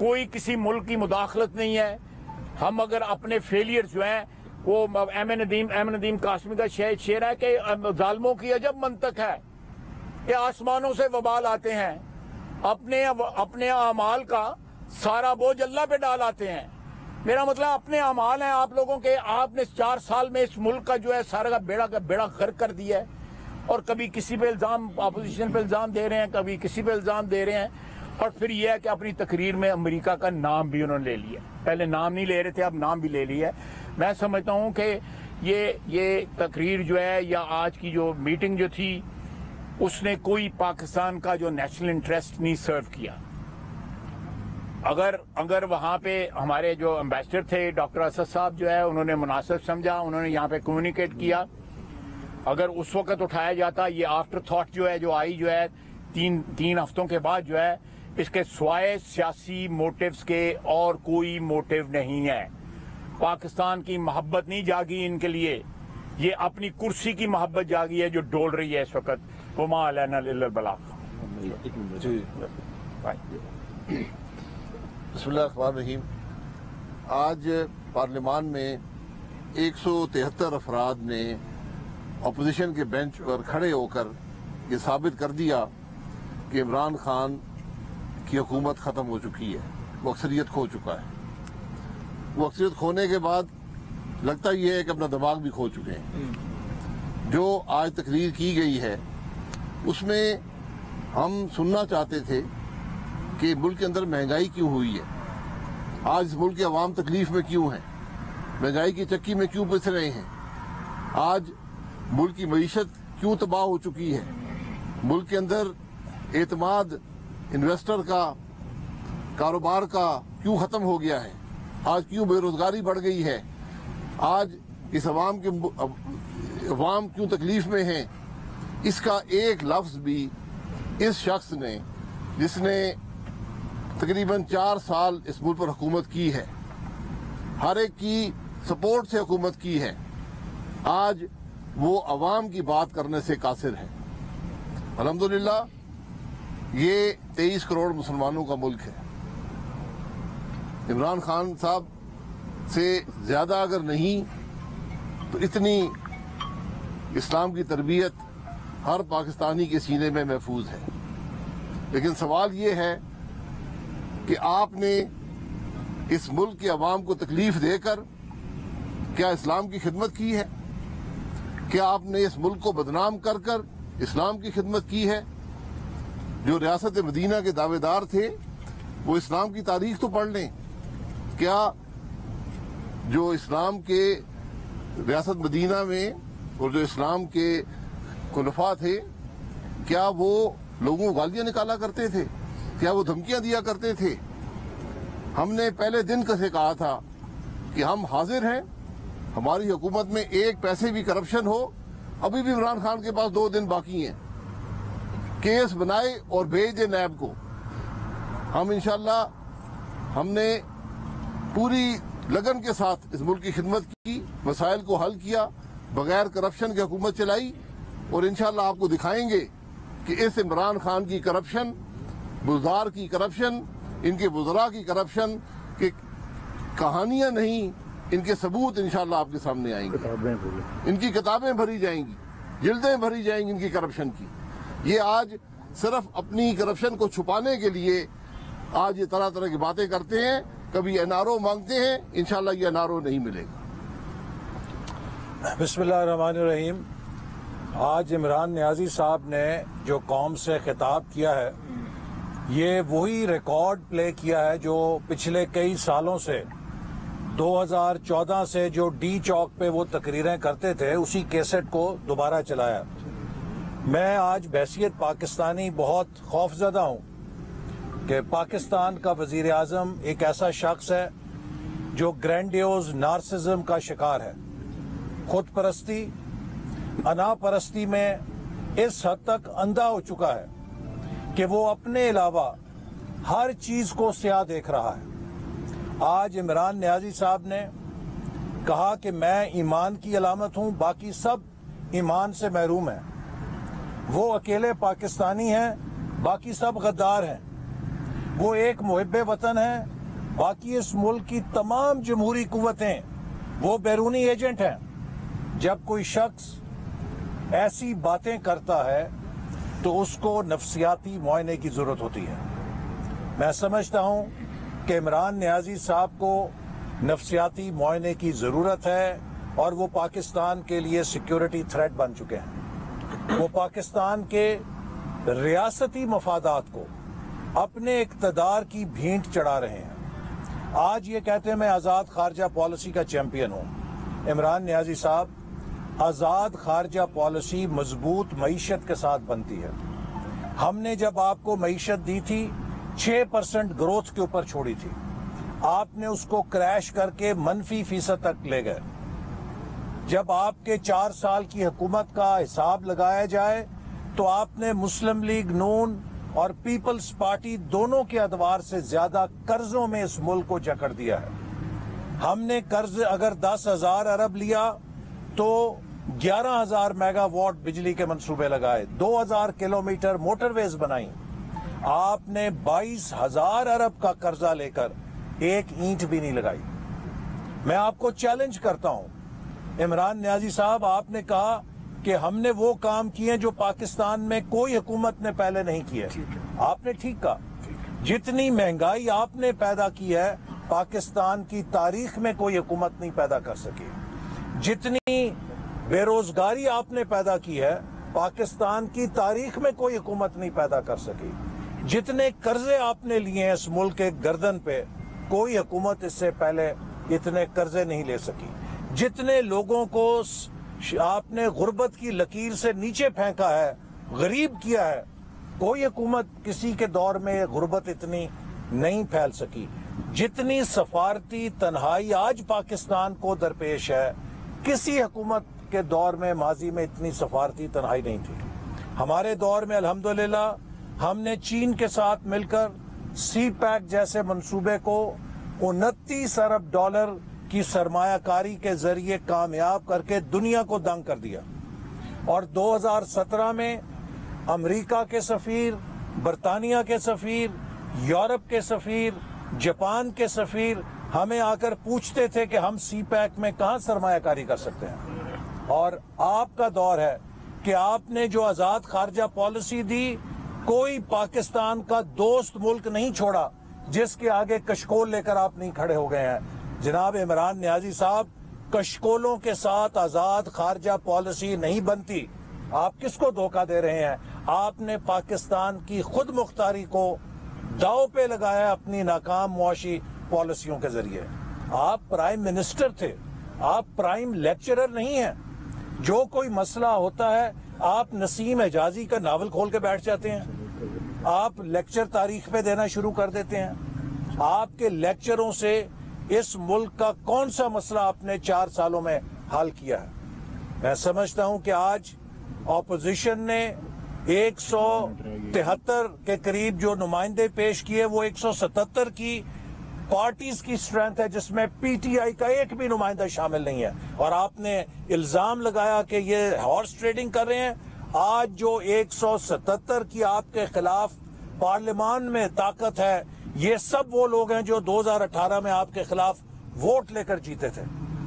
کوئی کسی ملک کی مداخلت نہیں ہے. ہم اگر اپنے فیلئر جو ہیں وہ احمد ندیم قاسمی کا شعر ہے کہ ظالموں کی عجب منطق ہے کہ آسمانوں سے وبال آتے ہیں, اپنے اعمال کا سارا بوجھ اللہ پہ ڈال آتے ہیں. میرا مطلب اپنے اعمال ہیں آپ لوگوں کے. آپ نے 4 سال میں اس ملک کا جو ہے سارا کا بیڑا غرق کر دیا ہے, اور کبھی کسی پہ الزام, اپوزیشن پہ الزام دے رہے ہیں, کبھی کسی پہ الزام دے رہے ہیں, اور پھر یہ ہے کہ اپنی تقریر میں امریکہ کا نام بھی انہوں نے لے لیا. پہلے نام نہیں لے رہے تھے, اب نام بھی لے لیا ہے. میں سمجھتا ہوں کہ یہ تقریر جو ہے یا آج کی جو میٹنگ جو تھی اس نے کوئی پاکستان کا جو نیشنل انٹرسٹ نہیں سرو کیا. اگر وہاں پہ ہمارے جو امبیسڈر تھے ڈاکٹر اسد صاحب جو ہے انہوں نے مناسب سمجھا, انہوں نے یہاں پہ کمیونیکیٹ کیا, اگر اس وقت اٹھایا جاتا, یہ آفٹر تھاٹ جو ہے جو آئی جو ہے 3 ہفتوں کے بعد جو ہے, اس کے سوائے سیاسی موٹیوز کے اور کوئی موٹیو نہیں ہے. پاکستان کی محبت نہیں جاگی ان کے لیے, یہ اپنی کرسی کی محبت جاگی ہے جو ڈول رہی ہے اس وقت. وما علینا الا البلاغ. بسم اللہ الرحمن الرحیم. آج پارلیمان میں 173 افراد نے اپوزیشن کے بینچ پر کھڑے ہو کر یہ ثابت کر دیا کہ عمران خان کی حکومت ختم ہو چکی ہے, وہ اکثریت کھو چکا ہے. وہ اکثریت کھونے کے بعد لگتا یہ ہے کہ اپنا دماغ بھی کھو چکے ہیں. جو آج تقریر کی گئی ہے اس میں ہم سننا چاہتے تھے کہ ملک کے اندر مہنگائی کیوں ہوئی ہے, آج اس ملک کے عوام تکلیف میں کیوں ہیں, مہنگائی کی چکی میں کیوں پس رہے ہیں, آج ملک کی معیشت کیوں تباہ ہو چکی ہے, ملک کے اندر اعتماد انویسٹر کا, کاروبار کا کیوں ختم ہو گیا ہے, آج کیوں بے روزگاری بڑھ گئی ہے, آج اس عوام کیوں تکلیف میں ہیں. اس کا ایک لفظ بھی اس شخص نے جس نے تقریباً 4 سال اس ملک پر حکومت کی ہے, ہر ایک کی سپورٹ سے حکومت کی ہے, آج وہ عوام کی بات کرنے سے قاصر ہے. الحمدللہ یہ 23 کروڑ مسلمانوں کا ملک ہے. عمران خان صاحب سے زیادہ اگر نہیں تو اتنی اسلام کی تربیت ہر پاکستانی کے سینے میں محفوظ ہے. لیکن سوال یہ ہے کہ آپ نے اس ملک کے عوام کو تکلیف دے کر کیا اسلام کی خدمت کی ہے؟ کیا آپ نے اس ملک کو بدنام کر کر اسلام کی خدمت کی ہے؟ جو ریاست مدینہ کے دعوے دار تھے وہ اسلام کی تاریخ تو پڑھ لیں. کیا جو اسلام کے ریاست مدینہ میں اور جو اسلام کے خلفاء تھے کیا وہ لوگوں کو گالیاں نکالا کرتے تھے؟ کیا وہ دھمکیاں دیا کرتے تھے؟ ہم نے پہلے دن سے کہا تھا کہ ہم حاضر ہیں, ہماری حکومت میں ایک پیسے بھی کرپشن ہو. ابھی بھی عمران خان کے پاس 2 دن باقی ہیں, کیس بنائے اور بھیج دے نیب کو. ہم انشاءاللہ ہم نے پوری لگن کے ساتھ اس ملک کی خدمت کی, مسائل کو حل کیا, بغیر کرپشن کی حکومت چلائی, اور انشاءاللہ آپ کو دکھائیں گے کہ اس عمران خان کی کرپشن, بزدار کی کرپشن, ان کے وزراء کی کرپشن کی کہانیاں نہیں, ان کے ثبوت انشاءاللہ آپ کے سامنے آئیں گے. ان کی کتابیں بھری جائیں گی, جلدیں بھری جائیں گی ان کی کرپشن کی. یہ آج صرف اپنی کرپشن کو چھپانے کے لیے آج یہ طرح طرح کی باتیں کرتے ہیں. کبھی NRO مانگتے ہیں, انشاءاللہ یہ NRO نہیں ملے گا. بسم اللہ الرحمن الرحیم. آج عمران نیازی صاحب نے جو قوم سے خطاب کیا ہے یہ وہی ریکارڈ پلے کیا ہے جو پچھلے کئی سالوں سے 2014 سے جو ڈی چوک پہ وہ تقریریں کرتے تھے اسی کیسٹ کو دوبارہ چلایا. میں آج بحیثیت پاکستانی بہت خوفزدہ ہوں کہ پاکستان کا وزیر اعظم ایک ایسا شخص ہے جو گرینڈیوز نارسزم کا شکار ہے. خود پرستی, انا پرستی میں اس حد تک اندھا ہو چکا ہے کہ وہ اپنے علاوہ ہر چیز کو سیاہ دیکھ رہا ہے. آج عمران نیازی صاحب نے کہا کہ میں ایمان کی علامت ہوں, باقی سب ایمان سے محروم ہیں. وہ اکیلے پاکستانی ہیں, باقی سب غدار ہیں. وہ ایک محب وطن ہیں باقی اس ملک کی تمام جمہوری قوتیں وہ بیرونی ایجنٹ ہیں. جب کوئی شخص ایسی باتیں کرتا ہے تو اس کو نفسیاتی معائنے کی ضرورت ہوتی ہے. میں سمجھتا ہوں کہ عمران نیازی صاحب کو نفسیاتی معائنے کی ضرورت ہے اور وہ پاکستان کے لیے سیکیورٹی تھریٹ بن چکے ہیں. وہ پاکستان کے ریاستی مفادات کو اپنے اقتدار کی بھینٹ چڑھا رہے ہیں. آج یہ کہتے ہیں میں آزاد خارجہ پالیسی کا چیمپئن ہوں. عمران نیازی صاحب، آزاد خارجہ پالیسی مضبوط معیشت کے ساتھ بنتی ہے. ہم نے جب آپ کو معیشت دی تھی 6% گروتھ کے اوپر چھوڑی تھی. آپ نے اس کو کریش کر کے -% تک لے گئے. جب آپ کے 4 سال کی حکومت کا حساب لگایا جائے تو آپ نے مسلم لیگ نون اور پیپلز پارٹی دونوں کے ادوار سے زیادہ قرضوں میں اس ملک کو جکڑ دیا ہے. ہم نے قرض اگر 10,000 ارب لیا تو 11,000 میگا واٹ بجلی کے منصوبے لگائے، 2,000 کلومیٹر موٹر ویز بنائی. آپ نے 22,000 ارب کا قرضہ لے کر ایک اینٹ بھی نہیں لگائی. میں آپ کو چیلنج کرتا ہوں عمران نیازی صاحب، آپ نے کہا کہ ہم نے وہ کام کیے جو پاکستان میں کوئی حکومت نے پہلے نہیں کیے. آپ نے ٹھیک کہا. جتنی مہنگائی آپ نے پیدا کی ہے پاکستان کی تاریخ میں کوئی حکومت نہیں پیدا کر سکی. جتنی بے روزگاری آپ نے پیدا کی ہے پاکستان کی تاریخ میں کوئی حکومت نہیں پیدا کر سکی. جتنے قرضے آپ نے لیے ہیں اس ملک کے گردن پہ کوئی حکومت اس سے پہلے اتنے قرضے نہیں لے سکی. جتنے لوگوں کو آپ نے غربت کی لکیر سے نیچے پھینکا ہے، غریب کیا ہے، کوئی حکومت کسی کے دور میں غربت اتنی نہیں پھیل سکی. جتنی سفارتی تنہائی آج پاکستان کو درپیش ہے کسی حکومت کے دور میں ماضی میں اتنی سفارتی تنہائی نہیں تھی. ہمارے دور میں الحمدللہ ہم نے چین کے ساتھ مل کر سی پیک جیسے منصوبے کو 29 ارب ڈالر کی سرمایہ کاری کے ذریعے کامیاب کر کے دنیا کو دنگ کر دیا. اور 2017 میں امریکہ کے سفیر، برطانیہ کے سفیر، یورپ کے سفیر، جاپان کے سفیر ہمیں آ کر پوچھتے تھے کہ ہم سی پیک میں کہاں سرمایہ کاری کر سکتے ہیں. اور آپ کا دور ہے کہ آپ نے جو آزاد خارجہ پالیسی دی، کوئی پاکستان کا دوست ملک نہیں چھوڑا جس کے آگے کشکول لے کر آپ نہیں کھڑے ہو گئے ہیں. جناب عمران نیازی صاحب، کشکولوں کے ساتھ آزاد خارجہ پالیسی نہیں بنتی. آپ کس کو دھوکہ دے رہے ہیں؟ آپ نے پاکستان کی خود مختاری کو داؤ پہ لگایا اپنی ناکام معاشی پالیسیوں کے ذریعے. آپ پرائم منسٹر تھے، آپ پرائم لیکچرر نہیں ہیں. جو کوئی مسئلہ ہوتا ہے آپ نسیم حجازی کا ناول کھول کے بیٹھ جاتے ہیں، آپ لیکچر تاریخ پہ دینا شروع کر دیتے ہیں. آپ کے لیکچروں سے اس ملک کا کون سا مسئلہ آپ نے 4 سالوں میں حل کیا ہے؟ میں سمجھتا ہوں کہ آج اپوزیشن نے 173 کے قریب جو نمائندے پیش کیے، وہ 177 کی پارٹیز کی اسٹرینتھ ہے جس میں پی ٹی آئی کا ایک بھی نمائندہ شامل نہیں ہے. اور آپ نے الزام لگایا کہ یہ ہارس ٹریڈنگ کر رہے ہیں. آج جو 177 کی آپ کے خلاف پارلیمان میں طاقت ہے، یہ سب وہ لوگ ہیں جو 2018 میں آپ کے خلاف ووٹ لے کر جیتے تھے.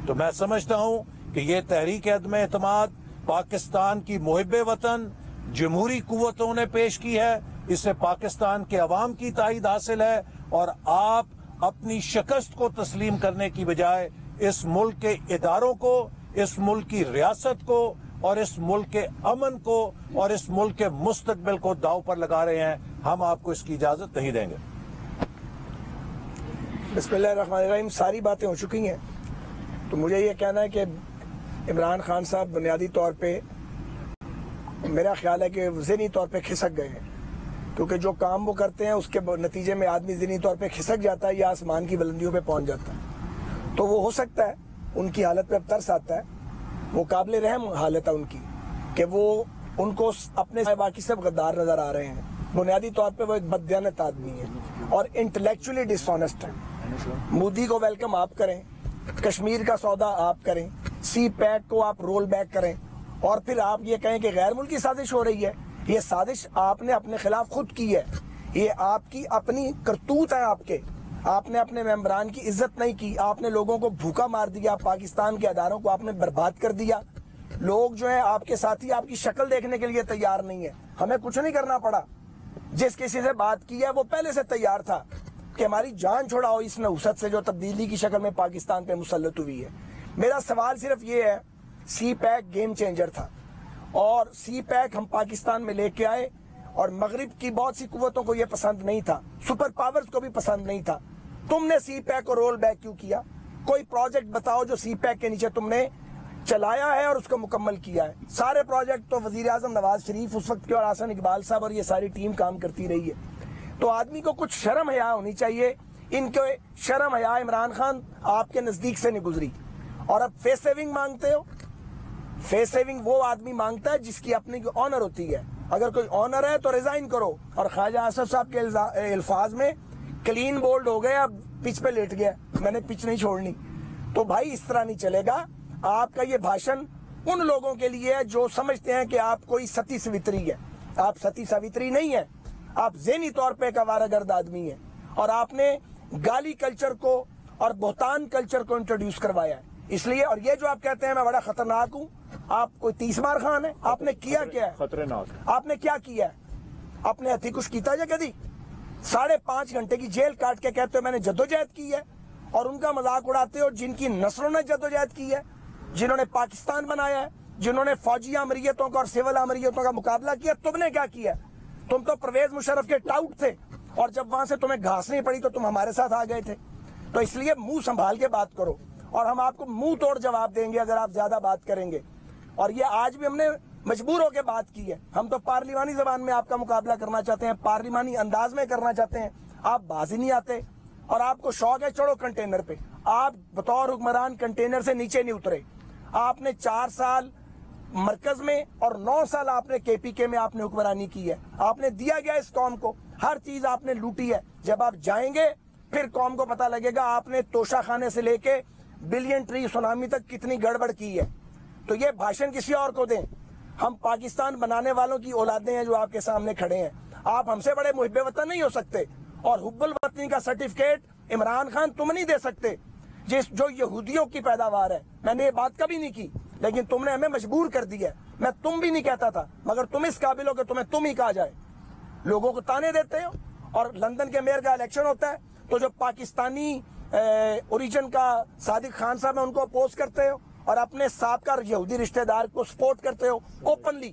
تو میں سمجھتا ہوں کہ یہ تحریک عدم اعتماد پاکستان کی محب وطن جمہوری قوتوں نے پیش کی ہے. اس سے پاکستان کے عوام کی تائید حاصل ہے اور آپ اپنی شکست کو تسلیم کرنے کی بجائے اس ملک کے اداروں کو، اس ملک کی ریاست کو اور اس ملک کے امن کو اور اس ملک کے مستقبل کو داؤ پر لگا رہے ہیں. ہم آپ کو اس کی اجازت نہیں دیں گے. بسم اللہ الرحمن الرحیم. ساری باتیں ہو چکی ہیں تو مجھے یہ کہنا ہے کہ عمران خان صاحب بنیادی طور پہ میرا خیال ہے کہ ذہنی طور پہ کھسک گئے ہیں، کیونکہ جو کام وہ کرتے ہیں اس کے نتیجے میں آدمی ذہنی طور پہ کھسک جاتا ہے یا آسمان کی بلندیوں پہ پہنچ جاتا ہے. تو وہ ہو سکتا ہے ان کی حالت پہ اب ترس آتا ہے. وہ قابل رحم حالت ہے ان کی کہ وہ ان کو اپنے باقی سب غدار نظر آ رہے ہیں. بنیادی طور پہ وہ ایک بددیانت آدمی ہے اور انٹلیکچولی ڈس آنیسٹ ہے. مودی کو ویلکم آپ کریں، کشمیر کا سودا آپ کریں، سی پیک کو آپ رول بیک کریں اور پھر آپ یہ کہیں کہ غیر ملکی سازش ہو رہی ہے. یہ سازش آپ نے اپنے خلاف خود کی ہے، یہ آپ کی اپنی کرتوت ہے آپ کے. آپ نے اپنے ممبران کی عزت نہیں کی, آپ نے لوگوں کو بھوکا مار دیا, پاکستان کے اداروں کو آپ نے برباد کر دیا. لوگ جو ہیں آپ کے ساتھی آپ کی شکل دیکھنے کے لیے تیار نہیں ہے. ہمیں کچھ نہیں کرنا پڑا, جس کسی سے بات کی ہے وہ پہلے سے تیار تھا کہ ہماری جان چھڑاؤ اس نحوست سے جو تبدیلی کی شکل میں پاکستان پہ مسلط ہوئی ہے. میرا سوال صرف یہ ہے, سی پیک گیم چینجر تھا اور سی پیک ہم پاکستان میں لے کے آئے اور مغرب کی بہت سی قوتوں کو یہ پسند نہیں تھا, سپر پاورز کو بھی پسند نہیں تھا. تم نے سی پیک کو رول بیک کیوں کیا؟ کوئی پروجیکٹ بتاؤ جو سی پیک کے نیچے تم نے چلایا ہے اور اس کو مکمل کیا ہے. سارے پروجیکٹ تو وزیر اعظم نواز شریف اس وقت کے اور حسن اقبال صاحب اور یہ ساری ٹیم کام کرتی رہی ہے. تو آدمی کو کچھ شرم حیا ہونی چاہیے. ان کے شرم حیا عمران خان آپ کے نزدیک سے نہیں گزری اور اب فیس سیونگ مانگتے ہو. فیس سیونگ وہ آدمی مانگتا ہے جس کی اپنی آنر ہوتی ہے. اگر کوئی آنر ہے تو ریزائن کرو. اور خواجہ آصف صاحب کے الفاظ میں کلین بولڈ ہو گئے, اب پچ پہ لیٹ گیا, میں نے پچ نہیں چھوڑنی. تو بھائی اس طرح نہیں چلے گا. آپ کا یہ بھاشن ان لوگوں کے لیے ہے جو سمجھتے ہیں کہ آپ کوئی ستی سوتری ہے. آپ ستی سوتری نہیں ہے, آپ ذہنی طور پہ ایک آوارہ گرد آدمی ہیں اور آپ نے گالی کلچر کو اور بہتان کلچر کو انٹروڈیوس کروایا ہے. اس لیے, اور یہ جو آپ کہتے ہیں میں بڑا خطرناک ہوں, آپ کوئی 30 بار خان ہے. آپ نے کیا کیا ہے؟ خطرناک. آپ نے کیا کیا ہے؟ اپنے ہتھی کچھ کیتا جا کدی؟ 5.5 گھنٹے کی جیل کاٹ کے کہتے ہو میں نے جدوجہد کی ہے اور ان کا مذاق اڑاتے ہو جن کی نسلوں نے جدوجہد کی ہے, جنہوں نے پاکستان بنایا ہے, جنہوں نے فوجی امریتوں کا اور سول امریتوں کا مقابلہ کیا. تم نے کیا کیا؟ تم تو پرویز مشرف کے ٹاؤٹ تھے اور جب وہاں سے تمہیں گھاس نہیں پڑی تو تم ہمارے ساتھ آ گئے تھے. تو اس لیے منہ سنبھال کے بات کرو اور ہم آپ کو منہ توڑ جواب دیں گے اگر آپ زیادہ بات کریں گے. اور یہ آج بھی ہم نے مجبور ہو کے بات کی ہے. ہم تو پارلیمانی زبان میں آپ کا مقابلہ کرنا چاہتے ہیں, پارلیمانی انداز میں کرنا چاہتے ہیں. آپ باز ہی نہیں آتے اور آپ کو شوق ہے چڑھو کنٹینر پہ. آپ بطور حکمران کنٹینر سے نیچے نہیں اترے. آپ نے 4 سال مرکز میں اور 9 سال آپ نے کے پی کے میں آپ نے حکمرانی کی ہے. آپ نے دیا گیا اس قوم کو, ہر چیز آپ نے لوٹی ہے. جب آپ جائیں گے پھر قوم کو پتہ لگے گا آپ نے توشہ خانے سے لے کے بلین ٹری سونامی تک کتنی گڑبڑ کی ہے. تو یہ بھاشن کسی اور کو دیں. ہم پاکستان بنانے والوں کی اولادیں ہیں جو آپ کے سامنے کھڑے ہیں. آپ ہم سے بڑے محب وطن نہیں ہو سکتے اور حب الوطنی کا سرٹیفکیٹ عمران خان تم نہیں دے سکتے جو یہودیوں کی پیداوار ہے. میں نے یہ بات کبھی نہیں کی لیکن تم نے ہمیں مجبور کر دیا ہے. میں تم بھی نہیں کہتا تھا مگر تم اس قابل ہو کہ تمہیں تم ہی کہا جائے. لوگوں کو تانے دیتے ہو اور لندن کے میئر کا الیکشن ہوتا ہے تو جو پاکستانی اوریجن کا صادق خان صاحب ہیں ان کو اپوز کرتے ہو اور اپنے سابقہ یہودی رشتہ دار کو سپورٹ کرتے ہو اوپنلی.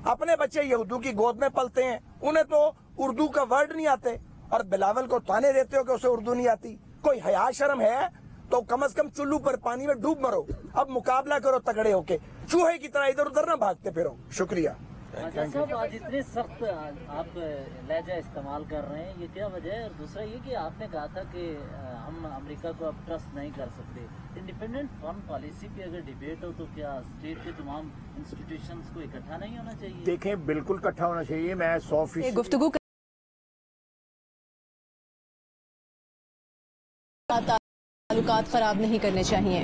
اپنے بچے یہودوں کی گود میں پلتے ہیں, انہیں تو اردو کا ورڈ نہیں آتے اور بلاول کو تانے دیتے ہو کہ اسے اردو نہیں آتی. کوئی حیا شرم ہے تو کم از کم چلو پر پانی میں ڈوب مرو. اب مقابلہ کرو تگڑے ہو کے, چوہے کی طرح ادھر ادھر نہ بھاگتے پھرو. شکریہ. صاحب آج اتنے سخت آپ لہجہ استعمال کر رہے ہیں, یہ کیا وجہ ہے؟ اور دوسرا یہ کہ آپ نے کہا تھا کہ ہم امریکہ کو اب ٹرسٹ نہیں کر سکتے. انڈیپینڈنٹ فارن پالیسی پہ اگر ڈیبیٹ ہو تو کیا اسٹیٹ کے تمام انسٹیٹیوشنز کو اکٹھا نہیں ہونا چاہیے؟ دیکھیں بالکل اکٹھا ہونا چاہیے. میں 100% گفتگو تعلقات خراب نہیں کرنے چاہیے.